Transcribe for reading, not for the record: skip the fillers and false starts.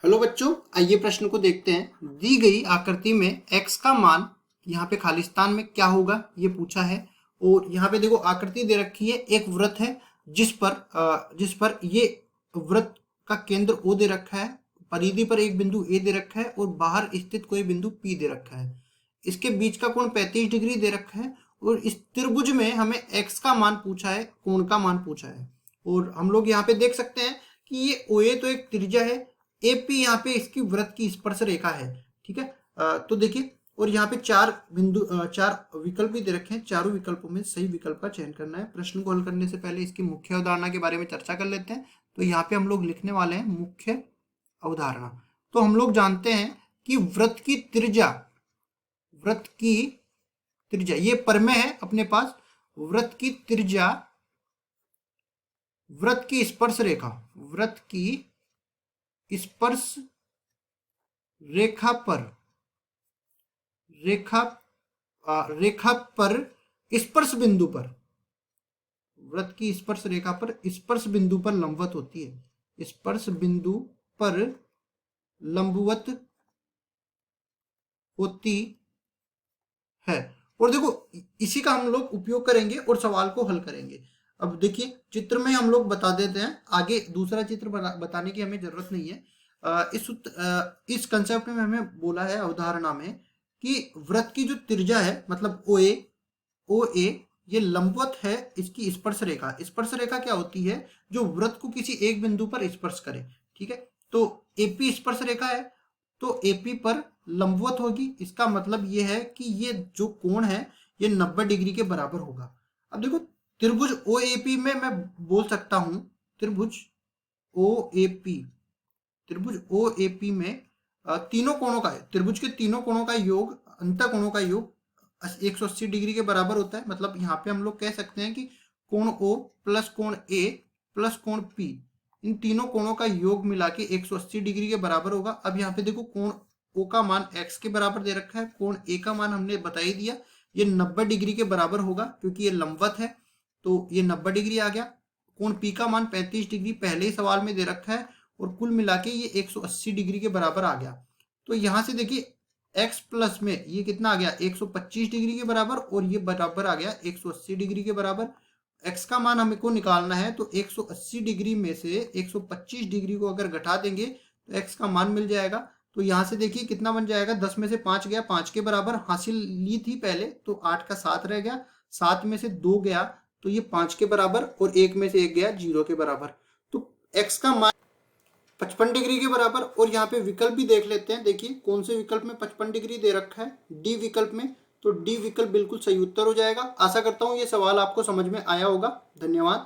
Hello बच्चों, आइए प्रश्न को देखते हैं। दी गई आकृति में x का मान यहाँ पे खालिस्तान में क्या होगा ये पूछा है। और यहाँ पे देखो आकृति दे रखी है, एक वृत्त है जिस पर ये वृत्त का केंद्र O दे रखा है, परिधि पर एक बिंदु A दे रखा है और बाहर स्थित कोई बिंदु P दे रखा है। इसके बीच का कोण 35 डिग्री दे रखा है और इस त्रिभुज में हमें x का मान पूछा है, कोण का मान पूछा है। और हम लोग यहाँ पे देख सकते हैं कि ये OA तो एक त्रिज्या है, एपी यहाँ पे इसकी वृत्त की स्पर्श रेखा है। ठीक है, तो देखिए, और यहाँ पे चार विकल्प भी दे रखे हैं। चारों विकल्पों में सही विकल्प का चयन करना है। प्रश्न को हल करने से पहले इसकी मुख्य अवधारणा के बारे में चर्चा कर लेते हैं। तो यहाँ पे हम लोग लिखने वाले हैं मुख्य अवधारणा। तो हम लोग जानते हैं कि वृत्त की त्रिज्या ये परमेय है अपने पास। वृत्त की त्रिज्या, वृत्त की स्पर्श रेखा पर स्पर्श बिंदु पर, वृत्त की स्पर्श रेखा पर स्पर्श बिंदु पर लंबवत होती है। स्पर्श बिंदु पर लंबवत होती है। और देखो, इसी का हम लोग उपयोग करेंगे और सवाल को हल करेंगे। अब देखिए, चित्र में हम लोग बता देते हैं, आगे दूसरा चित्र बताने की हमें जरूरत नहीं है। इस कंसेप्ट में हमें बोला है अवधारणा में कि वृत्त की जो त्रिज्या है, मतलब ओ ए ये लंबवत है इसकी स्पर्श रेखा। स्पर्श रेखा क्या होती है? जो वृत्त को किसी एक बिंदु पर स्पर्श करे। ठीक है, तो एपी स्पर्श रेखा है तो एपी पर लंबवत होगी। इसका मतलब ये है कि ये जो कोण है ये 90 डिग्री के बराबर होगा। अब देखो, त्रिभुज ओ एपी में मैं बोल सकता हूं त्रिभुज ओ एपी में तीनों कोणों का, त्रिभुज के तीनों कोणों का योग, अंत कोणों का योग 180 डिग्री के बराबर होता है। मतलब यहाँ पे हम लोग कह सकते हैं कि कोण O प्लस कोण A प्लस कोण P, इन तीनों कोणों का योग मिला के 180 डिग्री के बराबर होगा। अब यहाँ पे देखो, कोण O का मान x के बराबर दे रखा है, कोण A का मान हमने बता ही दिया, ये 90 डिग्री के बराबर होगा क्योंकि ये लंबवत है, तो ये 90 डिग्री आ गया। कोण P का मान 35 डिग्री पहले ही सवाल में दे रखा है और कुल मिला के ये 180 डिग्री के बराबर आ गया। तो यहाँ से देखिए, x प्लस में ये कितना आ गया? 125 डिग्री के बराबर, और ये बराबर आ गया 180 डिग्री के बराबर। x का मान हमको निकालना है, तो 180 डिग्री में से 125 डिग्री को अगर घटा देंगे तो x का मान मिल जाएगा। तो यहाँ से देखिए कितना बन जाएगा, 10 में से 5 गया, 5 के बराबर हासिल ली थी पहले, तो 8 का 7 रह गया, 7 में से 2 गया तो ये 5 के बराबर, और 1 में से 1 गया 0 के बराबर। तो x का मान 55 डिग्री के बराबर। और यहाँ पे विकल्प भी देख लेते हैं। देखिए कौन से विकल्प में 55 डिग्री दे रखा है, डी विकल्प में, तो डी विकल्प बिल्कुल सही उत्तर हो जाएगा। आशा करता हूँ ये सवाल आपको समझ में आया होगा। धन्यवाद।